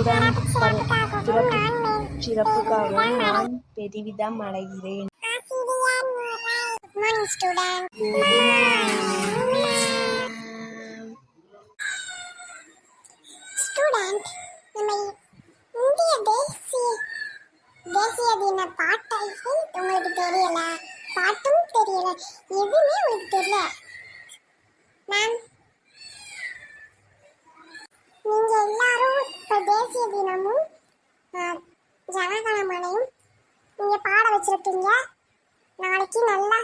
Student சிறப்புக்காக நான் பெருமிதம் அடைகிறேன். ஸ்டூடெண்ட், நம்ம இந்திய தேசிய தின பாட்டை உங்களுக்கு தெரியல, பாட்டும் தெரியல, எதுவுமே உங்களுக்கு தெரியல மேம். நீங்க எல்லாரும் இப்ப தேசிய தினமும் ஜனகணமனையும் நீங்க பாட வச்சிருக்கீங்க. நாளைக்கு நல்லா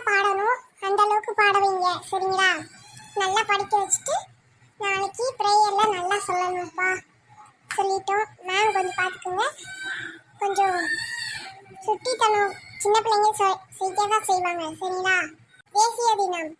பாடணும், அந்த அளவுக்கு பாடுவீங்க சரிங்களா? நல்லா படிக்க வச்சுட்டு நாளைக்கு ப்ரேயர்ல நல்லா சொல்லணும்ப்பா. சொல்லிட்டோம் மேம், கொஞ்சம் பார்த்துக்குங்க. கொஞ்சம் சுட்டித்தனம் சின்ன பிள்ளைங்க செய்யதான் செய்வாங்க சரிங்களா? தேசிய தினம்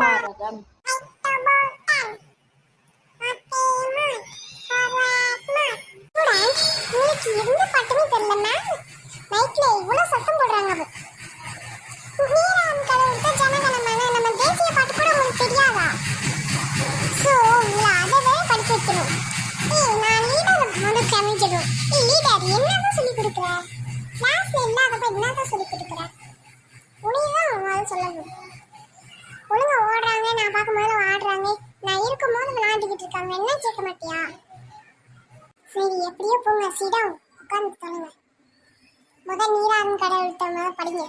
பாரதம் சொல்லணும். ஒழுங்கா ஓடுறாங்க, நான் பார்க்கும்போது ஆடுறாங்க, நான் இருக்கும்போது விளையாண்டுக்கிட்டு இருக்காங்க, என்ன கேட்க மாட்டியா? சரி எப்படியோ போங்க, சீடா உட்காந்து தொலைங்க. முதல் நீராறும் கடவுள்கிட்ட படிங்க.